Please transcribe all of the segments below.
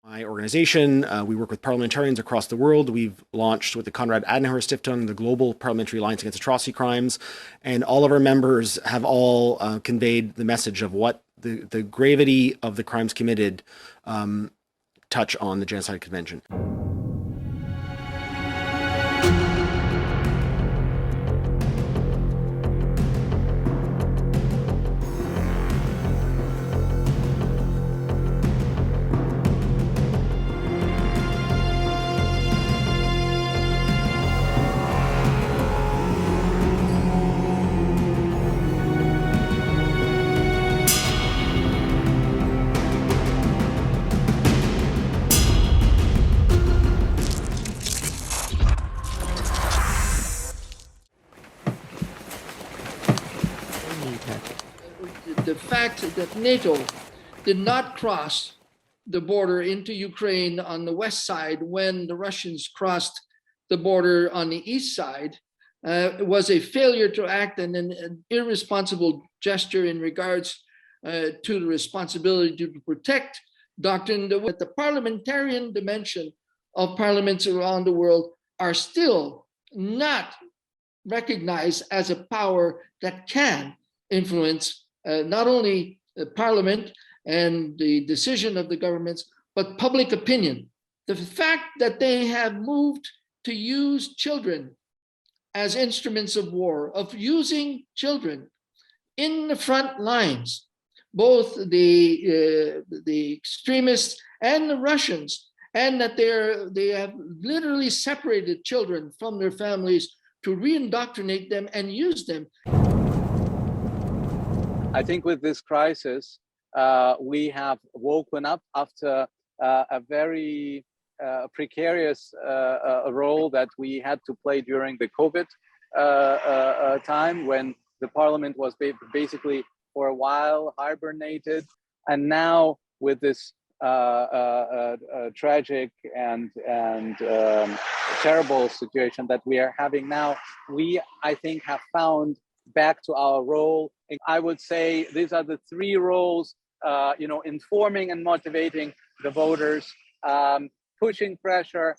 My organization, we work with parliamentarians across the world. We've launched with the Konrad Adenauer Stiftung, the Global Parliamentary Alliance Against Atrocity Crimes, and all of our members have all conveyed the message of what the gravity of the crimes committed touch on the Genocide Convention. The fact that NATO did not cross the border into Ukraine on the west side when the Russians crossed the border on the east side was a failure to act and an irresponsible gesture in regards to the responsibility to protect doctrine. That the parliamentarian dimension of parliaments around the world are still not recognized as a power that can influence not only the parliament and the decision of the governments, but public opinion. The fact that they have moved to use children as instruments of war, of using children in the front lines, both the extremists and the Russians, and that they have literally separated children from their families to re-indoctrinate them and use them. I think with this crisis, we have woken up after a very precarious role that we had to play during the COVID time, when the parliament was basically for a while hibernated. And now with this tragic and terrible situation that we are having now, we, I think, have found back to our role. I would say these are the three roles, informing and motivating the voters, pushing pressure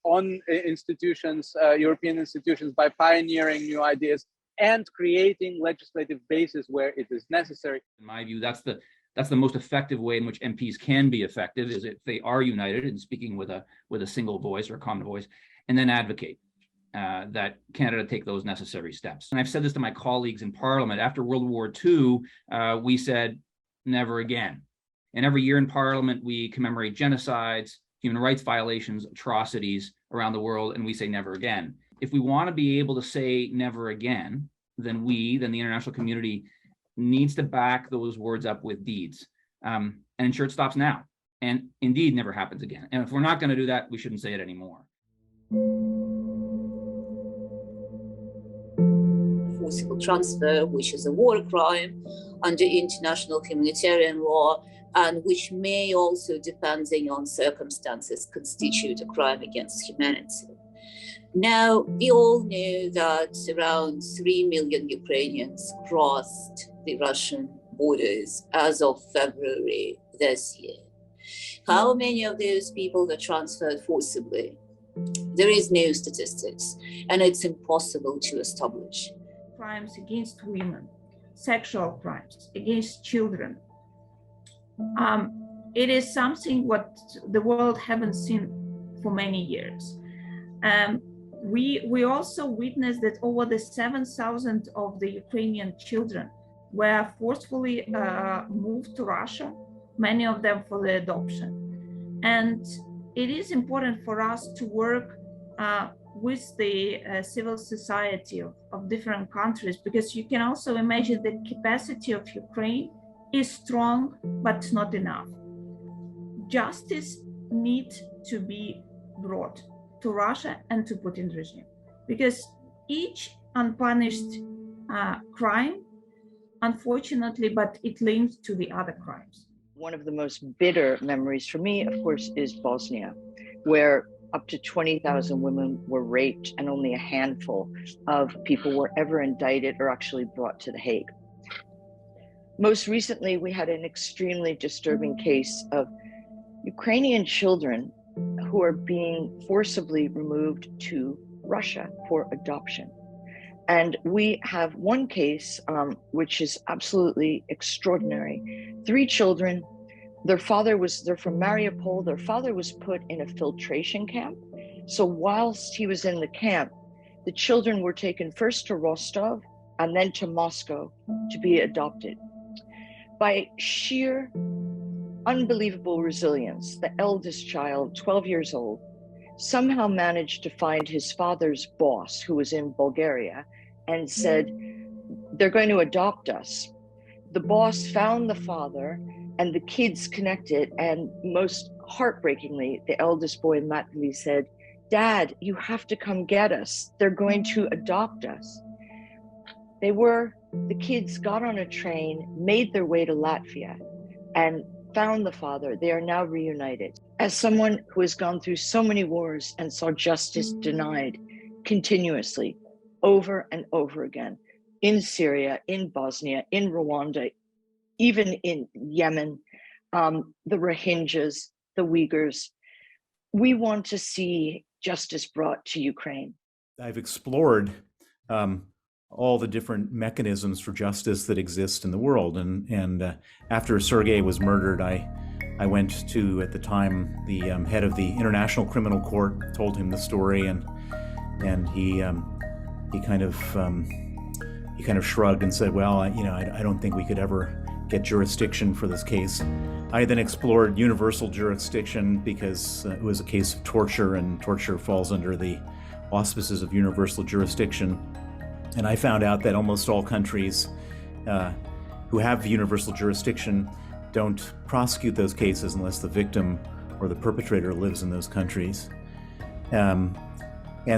on institutions, European institutions, by pioneering new ideas and creating legislative bases where it is necessary. In my view, that's the most effective way in which MPs can be effective, is if they are united and speaking with a single voice or a common voice, and then advocate that Canada take those necessary steps. And I've said this to my colleagues in Parliament. After World War II, we said, never again. And every year in Parliament, we commemorate genocides, human rights violations, atrocities around the world, and we say never again. If we want to be able to say never again, then the international community needs to back those words up with deeds and ensure it stops now and indeed never happens again. And if we're not going to do that, we shouldn't say it anymore. Forcible transfer, which is a war crime under international humanitarian law, and which may also, depending on circumstances, constitute a crime against humanity. Now, we all know that around 3 million Ukrainians crossed the Russian borders as of February this year. How many of those people were transferred forcibly? There is no statistics, and it's impossible to establish. Crimes against women, sexual crimes against children. It is something what the world haven't seen for many years. We also witnessed that over the 7,000 of the Ukrainian children were forcefully moved to Russia, many of them for the adoption. And it is important for us to work with the civil society of different countries, because you can also imagine the capacity of Ukraine is strong, but not enough. Justice needs to be brought to Russia and to Putin regime, because each unpunished crime, unfortunately, but it links to the other crimes. One of the most bitter memories for me, of course, is Bosnia, where up to 20,000 women were raped and only a handful of people were ever indicted or actually brought to The Hague. Most recently, we had an extremely disturbing case of Ukrainian children who are being forcibly removed to Russia for adoption. And we have one case, which is absolutely extraordinary. 3 children, they're from Mariupol. Their father was put in a filtration camp. So whilst he was in the camp, the children were taken first to Rostov and then to Moscow to be adopted. By sheer unbelievable resilience, the eldest child, 12 years old, somehow managed to find his father's boss, who was in Bulgaria, and said, they're going to adopt us. The boss found the father, and the kids connected, and most heartbreakingly, the eldest boy, Matvey, said, Dad, you have to come get us. They're going to adopt us. The kids got on a train, made their way to Latvia, and found the father. They are now reunited. As someone who has gone through so many wars and saw justice denied continuously, over and over again, in Syria, in Bosnia, in Rwanda, even in Yemen, the Rohingyas, the Uyghurs, we want to see justice brought to Ukraine. I've explored all the different mechanisms for justice that exist in the world. And after Sergei was murdered, I went to, at the time, the head of the International Criminal Court, told him the story, and he kind of shrugged and said, well, I don't think we could ever get jurisdiction for this case. I then explored universal jurisdiction because it was a case of torture, and torture falls under the auspices of universal jurisdiction. And I found out that almost all countries who have universal jurisdiction don't prosecute those cases unless the victim or the perpetrator lives in those countries. And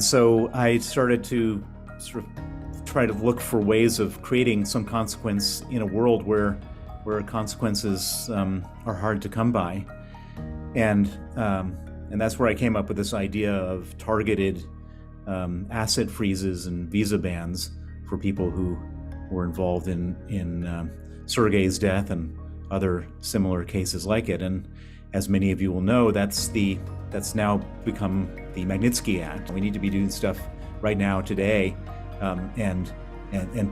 so I started to sort of try to look for ways of creating some consequence in a world where consequences are hard to come by. And that's where I came up with this idea of targeted asset freezes and visa bans for people who were involved in Sergei's death and other similar cases like it. And as many of you will know, that's now become the Magnitsky Act. We need to be doing stuff right now, today, and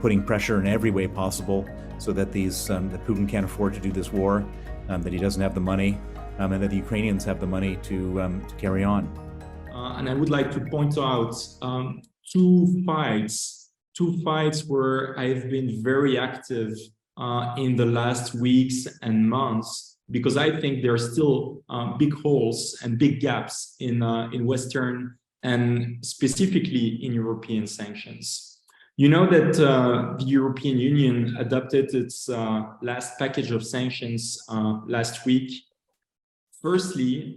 putting pressure in every way possible so that that Putin can't afford to do this war, that he doesn't have the money, and that the Ukrainians have the money to carry on. And I would like to point out two fights where I've been very active in the last weeks and months, because I think there are still big holes and big gaps in Western and specifically in European sanctions. You know that the European Union adopted its last package of sanctions last week. Firstly,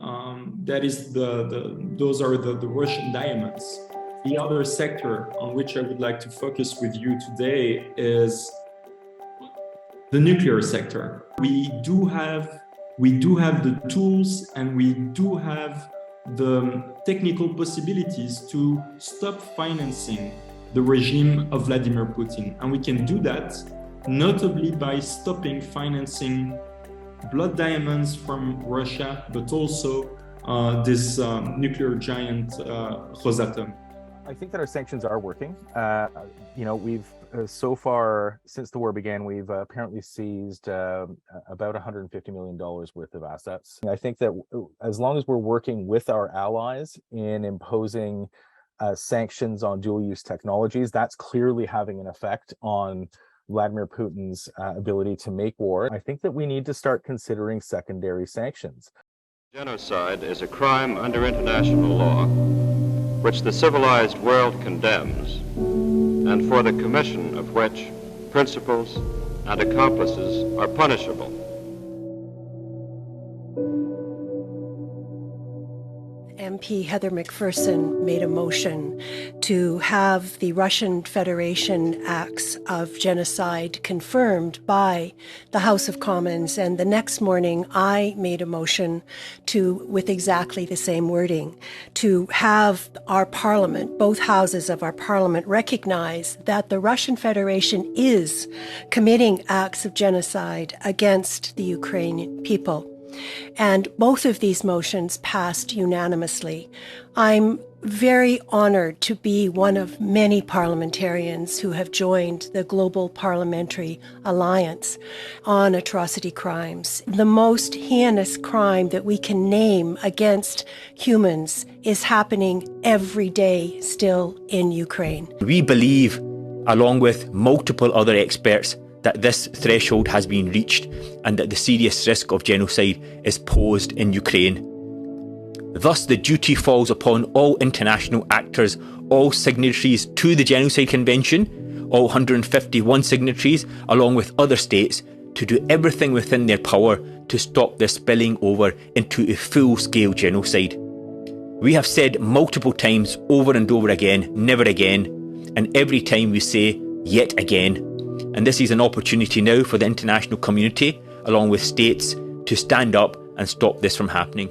those are the Russian diamonds. The other sector on which I would like to focus with you today is the nuclear sector. We do have the tools, and we do have the technical possibilities to stop financing the regime of Vladimir Putin. And we can do that notably by stopping financing blood diamonds from Russia, but also this nuclear giant Rosatom. I think that our sanctions are working. We've so far, since the war began, we've apparently seized about $150 million worth of assets. I think that as long as we're working with our allies in imposing sanctions on dual-use technologies, that's clearly having an effect on Vladimir Putin's ability to make war. I think that we need to start considering secondary sanctions. Genocide is a crime under international law, which the civilized world condemns, and for the commission of which principals and accomplices are punishable. MP Heather McPherson made a motion to have the Russian Federation acts of genocide confirmed by the House of Commons, and the next morning I made a motion with exactly the same wording, to have our Parliament, both houses of our Parliament, recognize that the Russian Federation is committing acts of genocide against the Ukrainian people. And both of these motions passed unanimously. I'm very honored to be one of many parliamentarians who have joined the Global Parliamentary Alliance on Atrocity Crimes. The most heinous crime that we can name against humans is happening every day still in Ukraine. We believe, along with multiple other experts, that this threshold has been reached and that the serious risk of genocide is posed in Ukraine. Thus, the duty falls upon all international actors, all signatories to the Genocide Convention, all 151 signatories, along with other states, to do everything within their power to stop this spilling over into a full-scale genocide. We have said multiple times over and over again, never again, and every time we say, yet again. And this is an opportunity now for the international community, along with states, to stand up and stop this from happening.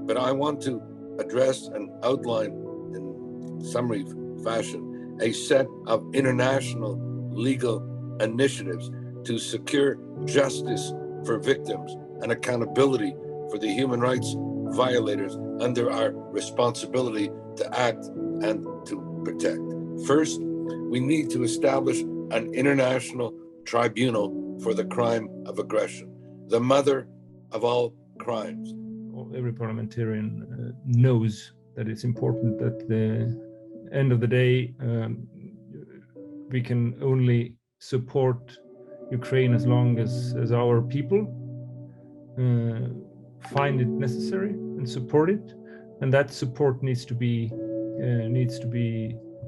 But I want to address and outline in summary fashion a set of international legal initiatives to secure justice for victims and accountability for the human rights violators under our responsibility to act and to protect. First, we need to establish an international tribunal for the crime of aggression, the mother of all crimes. Every parliamentarian knows that it's important that at the end of the day, we can only support Ukraine as long as our people find it necessary and support it, and that support needs to be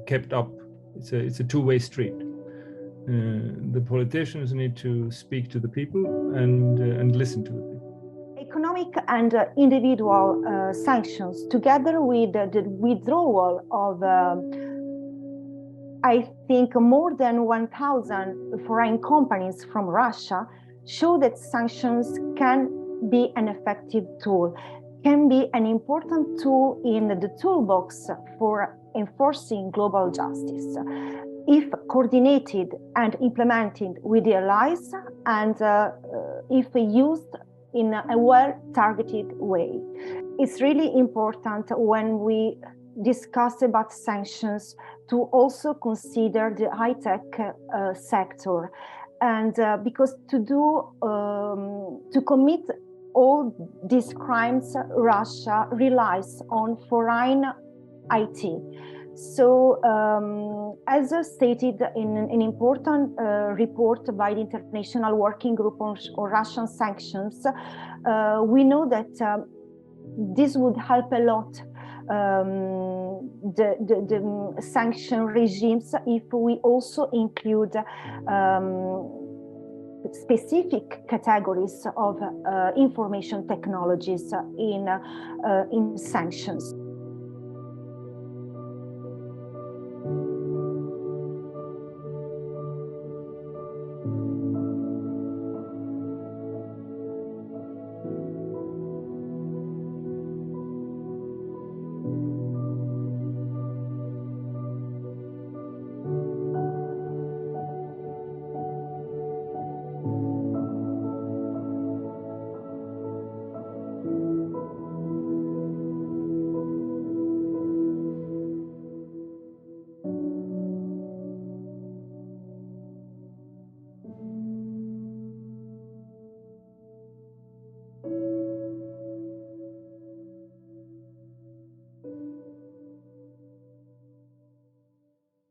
kept up. It's a two-way street. The politicians need to speak to the people and listen to the people. Economic and individual sanctions, together with the withdrawal of, I think, more than 1,000 foreign companies from Russia, show that sanctions can be an effective tool, can be an important tool in the toolbox for enforcing global justice, if coordinated and implemented with the allies, and if used in a well-targeted way. It's really important when we discuss about sanctions to also consider the high-tech sector, and because to commit all these crimes, Russia relies on foreign IT. So, as stated in an important report by the International Working Group on Russian sanctions, we know that this would help a lot the sanction regimes if we also include specific categories of information technologies in sanctions.